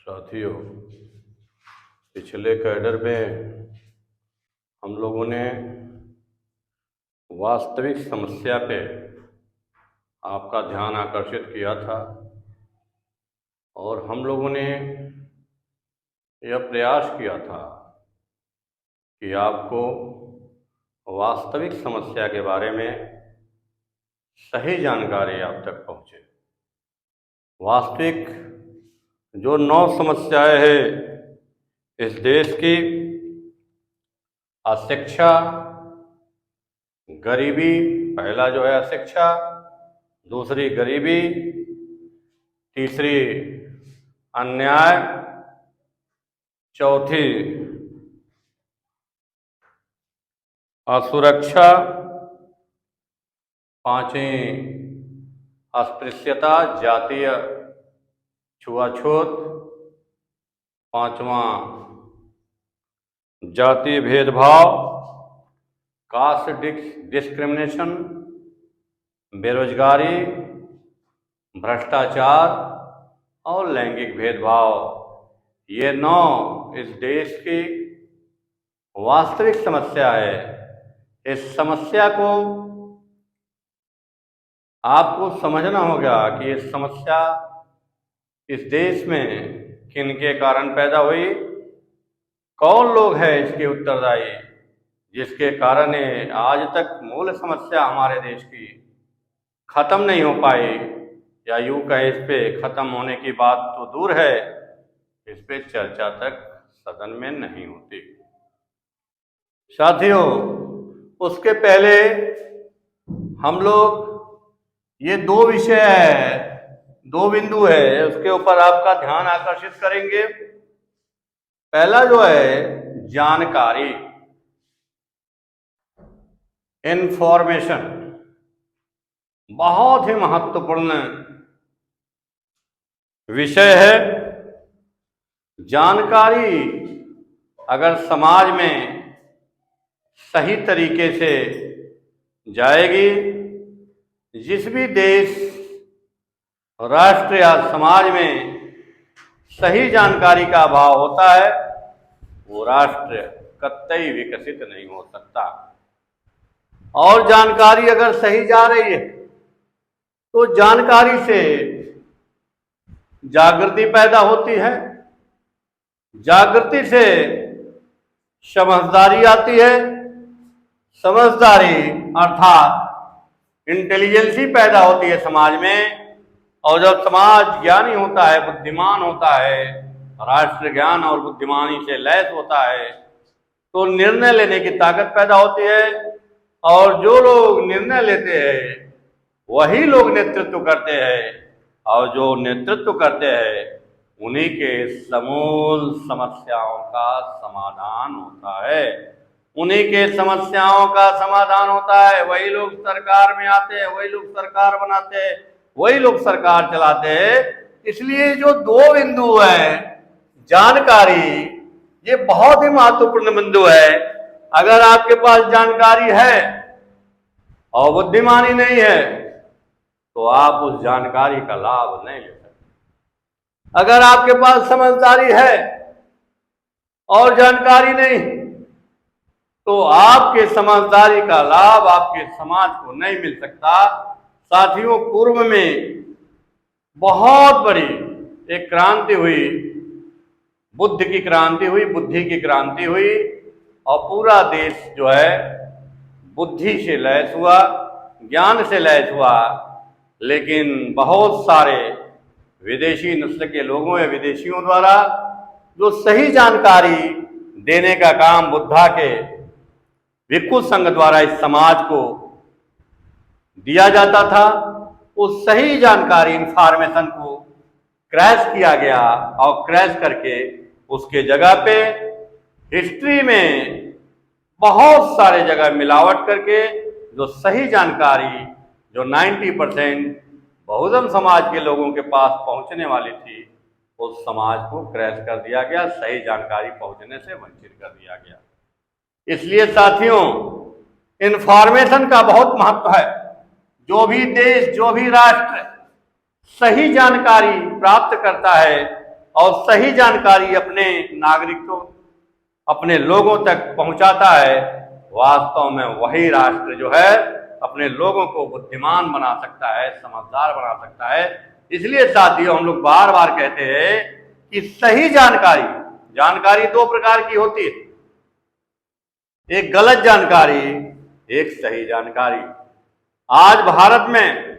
साथियों, पिछले कैडर में हम लोगों ने वास्तविक समस्या पे आपका ध्यान आकर्षित किया था और हम लोगों ने यह प्रयास किया था कि आपको वास्तविक समस्या के बारे में सही जानकारी आप तक पहुँचे। वास्तविक जो 9 समस्याएं हैं इस देश की: अशिक्षा, गरीबी, पहला जो है अशिक्षा, दूसरी गरीबी, तीसरी अन्याय, चौथी असुरक्षा, पांचवी अस्पृश्यता, जातीय छुआछूत, पांचवा जातीय भेदभाव, कास्ट डिस्क्रिमिनेशन, बेरोजगारी, भ्रष्टाचार और लैंगिक भेदभाव। ये 9 इस देश की वास्तविक समस्या है। इस समस्या को आपको समझना होगा कि ये समस्या इस देश में किनके कारण पैदा हुई, कौन लोग हैं इसके उत्तरदायी, जिसके कारण आज तक मूल समस्या हमारे देश की खत्म नहीं हो पाई, या यूं कहे इस पे खत्म होने की बात तो दूर है, इस पे चर्चा तक सदन में नहीं होती। साथियों, उसके पहले हम लोग ये 2 विषय है, 2 बिंदु है, उसके ऊपर आपका ध्यान आकर्षित करेंगे। पहला जो है जानकारी, इंफॉर्मेशन, बहुत ही महत्वपूर्ण विषय है। जानकारी अगर समाज में सही तरीके से जाएगी, जिस भी देश, राष्ट्र या समाज में सही जानकारी का अभाव होता है, वो राष्ट्र कतई विकसित नहीं हो सकता। और जानकारी अगर सही जा रही है तो जानकारी से जागृति पैदा होती है, जागृति से समझदारी आती है, समझदारी अर्थात इंटेलिजेंसी पैदा होती है समाज में। और जब समाज ज्ञानी होता है, बुद्धिमान होता है, राष्ट्र ज्ञान और बुद्धिमानी से लैस होता है, तो निर्णय लेने की ताकत पैदा होती है। और जो लोग निर्णय लेते हैं वही लोग नेतृत्व करते हैं, और जो नेतृत्व करते हैं उन्हीं के समूल समस्याओं का समाधान होता है, उन्हीं के समस्याओं का समाधान होता है। वही लोग सरकार में आते हैं, वही लोग सरकार बनाते हैं, वही लोग सरकार चलाते हैं। इसलिए जो 2 बिंदु है, जानकारी, ये बहुत ही महत्वपूर्ण बिंदु है। अगर आपके पास जानकारी है और बुद्धिमानी नहीं है तो आप उस जानकारी का लाभ नहीं ले सकते। अगर आपके पास समझदारी है और जानकारी नहीं तो आपके समझदारी का लाभ आपके समाज को नहीं मिल सकता। साथियों, पूर्व में बहुत बड़ी एक क्रांति हुई, बुद्ध की क्रांति हुई, बुद्धि की क्रांति हुई, और पूरा देश जो है बुद्धि से लैस हुआ, ज्ञान से लैस हुआ। लेकिन बहुत सारे विदेशी नस्ल के लोगों या विदेशियों द्वारा जो सही जानकारी देने का काम बुद्धा के भिक्षु संघ द्वारा इस समाज को दिया जाता था, उस सही जानकारी, इंफॉर्मेशन को क्रैश किया गया, और क्रैश करके उसके जगह पे हिस्ट्री में बहुत सारे जगह मिलावट करके जो सही जानकारी, जो 90% बहुजन समाज के लोगों के पास पहुंचने वाली थी, उस समाज को क्रैश कर दिया गया, सही जानकारी पहुंचने से वंचित कर दिया गया। इसलिए साथियों, इंफॉर्मेशन का बहुत महत्व है। जो भी देश, जो भी राष्ट्र सही जानकारी प्राप्त करता है और सही जानकारी अपने नागरिकों, अपने लोगों तक पहुंचाता है, वास्तव में वही राष्ट्र जो है अपने लोगों को बुद्धिमान बना सकता है, समझदार बना सकता है। इसलिए साथियों, हम लोग बार बार कहते हैं कि सही जानकारी, जानकारी दो प्रकार की होती है, एक गलत जानकारी, एक सही जानकारी। आज भारत में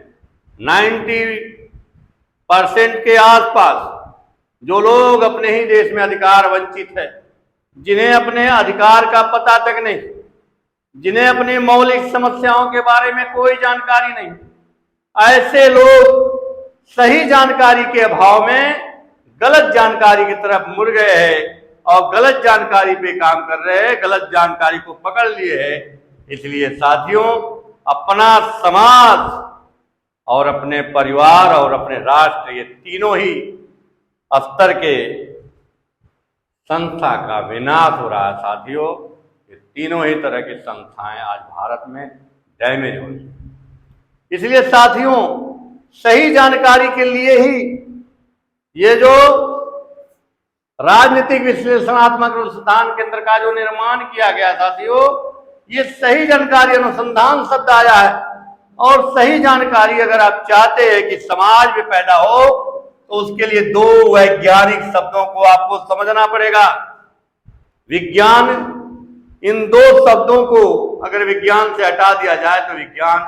90% के आसपास जो लोग अपने ही देश में अधिकार वंचित है, जिन्हें अपने अधिकार का पता तक नहीं, जिन्हें अपनी मौलिक समस्याओं के बारे में कोई जानकारी नहीं, ऐसे लोग सही जानकारी के अभाव में गलत जानकारी की तरफ मुड़ गए हैं और गलत जानकारी पे काम कर रहे हैं, गलत जानकारी को पकड़ लिए हैं। इसलिए साथियों, अपना समाज और अपने परिवार और अपने राष्ट्र, ये तीनों ही स्तर के संस्था का विनाश हो रहा है साथियों। ये तीनों ही तरह की संस्थाएं आज भारत में डैमेज हो रही है। इसलिए साथियों, सही जानकारी के लिए ही ये जो राजनीतिक विश्लेषणात्मक अनुसंधान केंद्र का जो निर्माण किया गया साथियों, ये सही जानकारी अनुसंधान शब्द आया है। और सही जानकारी अगर आप चाहते हैं कि समाज में पैदा हो, तो उसके लिए दो वैज्ञानिक शब्दों को आपको समझना पड़ेगा। विज्ञान, इन दो शब्दों को अगर विज्ञान से हटा दिया जाए तो विज्ञान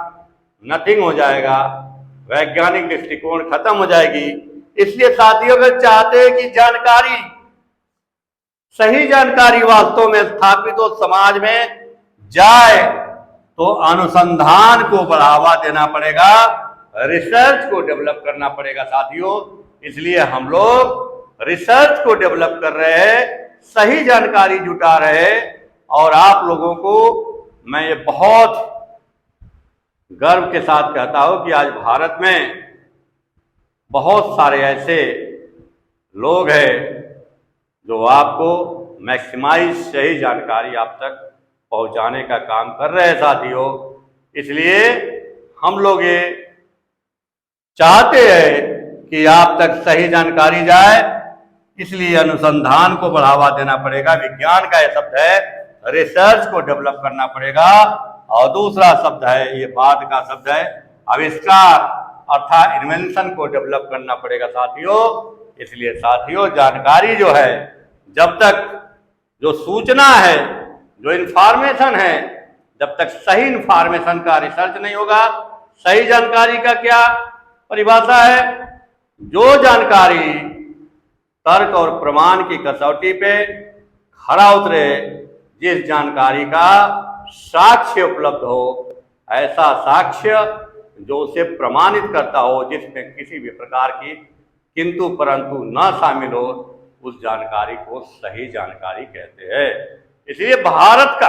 नथिंग हो जाएगा, वैज्ञानिक दृष्टिकोण खत्म हो जाएगी। इसलिए साथियों, अगर चाहते हैं कि जानकारी, सही जानकारी वास्तव में स्थापित हो, समाज में जाए, तो अनुसंधान को बढ़ावा देना पड़ेगा, रिसर्च को डेवलप करना पड़ेगा साथियों। इसलिए हम लोग रिसर्च को डेवलप कर रहे हैं, सही जानकारी जुटा रहे हैं। और आप लोगों को मैं ये बहुत गर्व के साथ कहता हूं कि आज भारत में बहुत सारे ऐसे लोग हैं जो आपको मैक्सिमाइज सही जानकारी आप तक पहुंचाने का काम कर रहे हैं साथियों। इसलिए हम लोग ये चाहते हैं कि आप तक सही जानकारी जाए, इसलिए अनुसंधान को बढ़ावा देना पड़ेगा। विज्ञान का यह शब्द है, रिसर्च को डेवलप करना पड़ेगा। और दूसरा शब्द है, ये बाद का शब्द है, आविष्कार अर्थात इन्वेंशन को डेवलप करना पड़ेगा साथियों। इसलिए साथियों, जानकारी जो है, जब तक जो सूचना है, जो इंफॉर्मेशन है, जब तक सही इंफॉर्मेशन का रिसर्च नहीं होगा, सही जानकारी का क्या परिभाषा है? जो जानकारी तर्क और प्रमाण की कसौटी पे खरा उतरे, जिस जानकारी का साक्ष्य उपलब्ध हो, ऐसा साक्ष्य जो उसे प्रमाणित करता हो, जिसमें किसी भी प्रकार की किंतु परंतु न शामिल हो, उस जानकारी को सही जानकारी कहते हैं। इसलिए भारत का,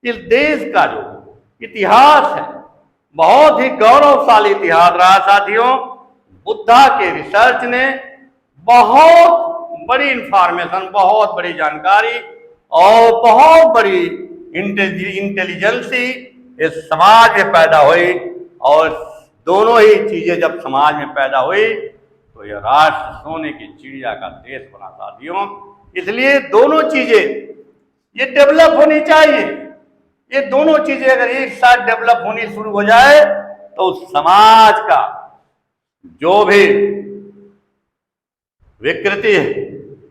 इस देश का जो इतिहास है, बहुत ही गौरवशाली इतिहास रहा साथियों। बुद्धा के रिसर्च ने बहुत बड़ी इंफॉर्मेशन, बहुत बड़ी जानकारी और बहुत बड़ी इंटेलिजेंसी इस समाज में पैदा हुई। और दोनों ही चीजें जब समाज में पैदा हुई तो यह राष्ट्र सोने की चिड़िया का देश बना साथियों। इसलिए दोनों चीजें ये डेवलप होनी चाहिए। ये दोनों चीजें अगर एक साथ डेवलप होनी शुरू हो जाए तो समाज का जो भी विकृति है,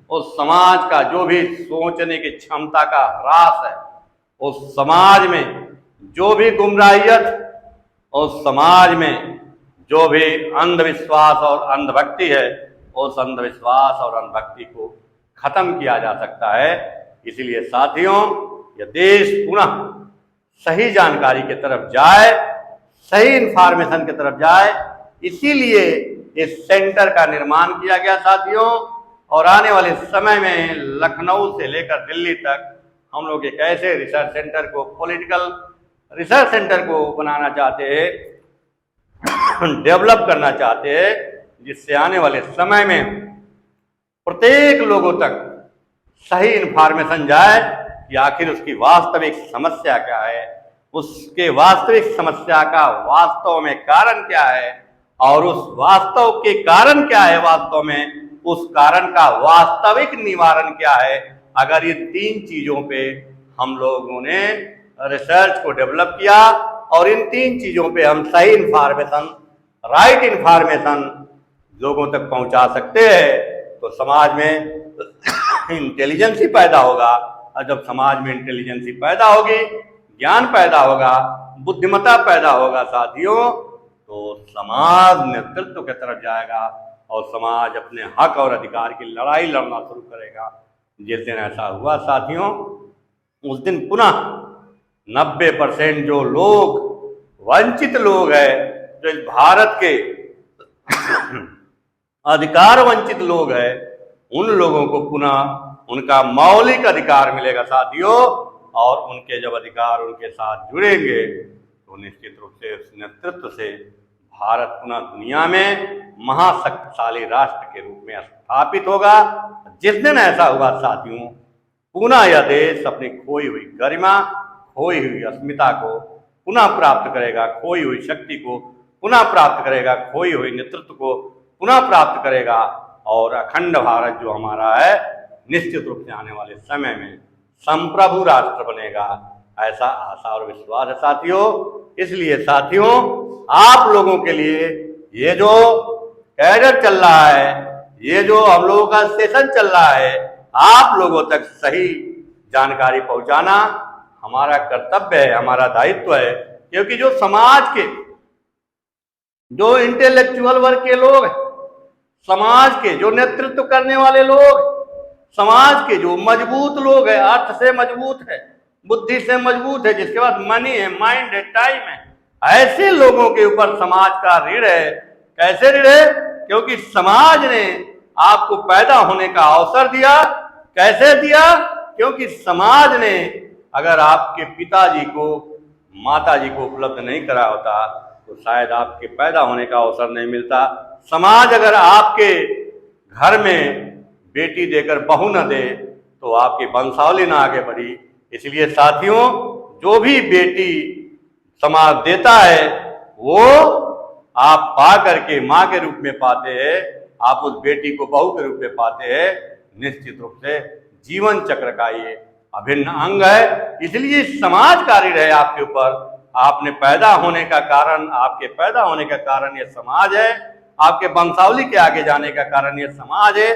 उस समाज का जो भी सोचने की क्षमता का ह्रास है, उस समाज में जो भी गुमराहियत, उस समाज में जो भी अंधविश्वास और अंधभक्ति है, उस अंधविश्वास और अंधभक्ति को खत्म किया जा सकता है। इसलिए साथियों, यह देश पुनः सही जानकारी की तरफ जाए, सही इंफॉर्मेशन की तरफ जाए, इसीलिए इस सेंटर का निर्माण किया गया साथियों। और आने वाले समय में लखनऊ से लेकर दिल्ली तक हम लोग एक ऐसे रिसर्च सेंटर को, पॉलिटिकल रिसर्च सेंटर को बनाना चाहते हैं, डेवलप करना चाहते हैं, जिससे आने वाले समय में प्रत्येक लोगों तक सही इंफॉर्मेशन जाए कि आखिर उसकी वास्तविक समस्या क्या है, उसके वास्तविक समस्या का वास्तव में कारण क्या है, और उस वास्तव के कारण क्या है वास्तव में, उस कारण का वास्तविक निवारण क्या है। अगर ये 3 चीजों पे हम लोगों ने रिसर्च को डेवलप किया और इन 3 चीजों पे हम सही इंफॉर्मेशन, राइट इंफॉर्मेशन लोगों तक पहुंचा सकते हैं तो समाज में इंटेलिजेंस ही पैदा होगा। और जब समाज में इंटेलिजेंस ही पैदा होगी, ज्ञान पैदा होगा, बुद्धिमत्ता पैदा होगा साथियों, तो समाज नेतृत्व की तरफ जाएगा और समाज अपने हक और अधिकार की लड़ाई लड़ना शुरू करेगा। जिस दिन ऐसा हुआ साथियों, उस दिन पुनः 90% जो लोग वंचित लोग हैं, जो इस भारत के अधिकार वंचित लोग हैं, उन लोगों को पुनः उनका मौलिक अधिकार मिलेगा साथियों। और उनके जब अधिकार उनके साथ जुड़ेंगे तो निश्चित रूप से उस नेतृत्व से भारत पुनः दुनिया में महाशक्तिशाली राष्ट्र के रूप में स्थापित होगा। जिस दिन ऐसा हुआ साथियों, पुनः यह देश अपनी खोई हुई गरिमा, खोई हुई अस्मिता को पुनः प्राप्त करेगा, खोई हुई शक्ति को पुनः प्राप्त करेगा, खोई हुई नेतृत्व को पुनः प्राप्त करेगा और अखंड भारत जो हमारा है निश्चित रूप से आने वाले समय में संप्रभु राष्ट्र बनेगा। ऐसा आशा और विश्वास है साथियों। इसलिए साथियों, आप लोगों के लिए ये जो कैडर चल रहा है, ये जो हम लोगों का सेशन चल रहा है, आप लोगों तक सही जानकारी पहुंचाना हमारा कर्तव्य है, हमारा दायित्व है। क्योंकि जो समाज के जो इंटेलेक्चुअल वर्ग के लोग हैं, समाज के जो नेतृत्व करने वाले लोग, समाज के जो मजबूत लोग हैं, अर्थ से मजबूत है, बुद्धि से मजबूत है, जिसके पास मनी है, माइंड है, टाइम है, ऐसे लोगों के ऊपर समाज का ऋण है। कैसे ऋण है? क्योंकि समाज ने आपको पैदा होने का अवसर दिया। कैसे दिया? क्योंकि समाज ने अगर आपके पिताजी को, माताजी को उपलब्ध नहीं करा होता तो शायद आपके पैदा होने का अवसर नहीं मिलता। समाज अगर आपके घर में बेटी देकर बहू न दे तो आपकी वंशावली ना आगे बढ़ी। इसलिए साथियों, जो भी बेटी समाज देता है वो आप पा करके माँ के रूप में पाते हैं, आप उस बेटी को बहू के रूप में पाते हैं। निश्चित रूप से जीवन चक्र का ये अभिन्न अंग है। इसलिए समाज का ऋण है आपके ऊपर। आपने पैदा होने का कारण, आपके पैदा होने का कारण ये समाज है, आपके वंशावली के आगे जाने का कारण ये समाज है।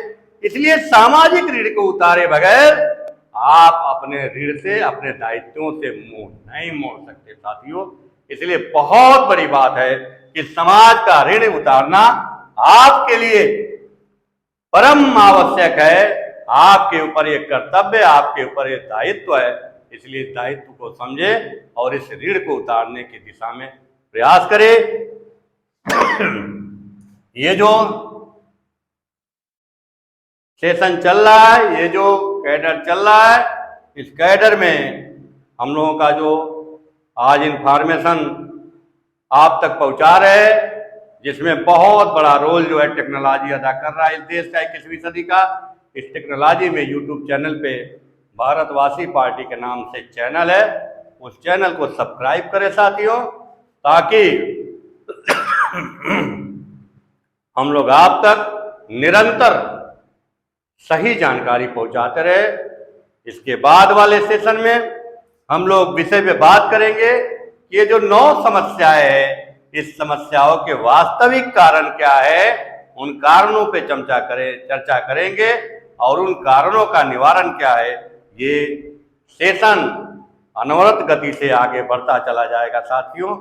इसलिए सामाजिक ऋण को उतारे बगैर आप अपने ऋण से, अपने दायित्वों से मुंह नहीं मोड़ सकते साथियों। इसलिए बहुत बड़ी बात है कि समाज का ऋण उतारना आपके लिए परम आवश्यक है। आपके ऊपर एक कर्तव्य, आपके ऊपर एक दायित्व है। इसलिए दायित्व को समझे और इस ऋण को उतारने की दिशा में प्रयास करें। ये जो सेशन चल रहा है, ये जो कैडर चल रहा है, इस कैडर में हम लोगों का जो आज इंफॉर्मेशन आप तक पहुंचा रहे हैं, जिसमें बहुत बड़ा रोल जो है टेक्नोलॉजी अदा कर रहा है इस देश का 21वीं सदी का। इस टेक्नोलॉजी में यूट्यूब चैनल पे भारतवासी पार्टी के नाम से चैनल है, उस चैनल को सब्सक्राइब करें साथियों, ताकि हम लोग आप तक निरंतर सही जानकारी पहुंचाते रहे। इसके बाद वाले सेशन में हम लोग विषय पे बात करेंगे कि ये जो 9 समस्याएं हैं, इस समस्याओं के वास्तविक कारण क्या है, उन कारणों पे चर्चा करेंगे और उन कारणों का निवारण क्या है। ये सेशन अनवरत गति से आगे बढ़ता चला जाएगा साथियों।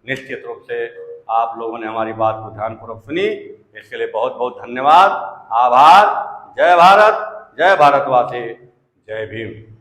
निश्चित रूप से आप लोगों ने हमारी बात को ध्यानपूर्वक सुनी, इसके लिए बहुत बहुत धन्यवाद, आभार। जय भारत, जय भारतवासी, जय भीम।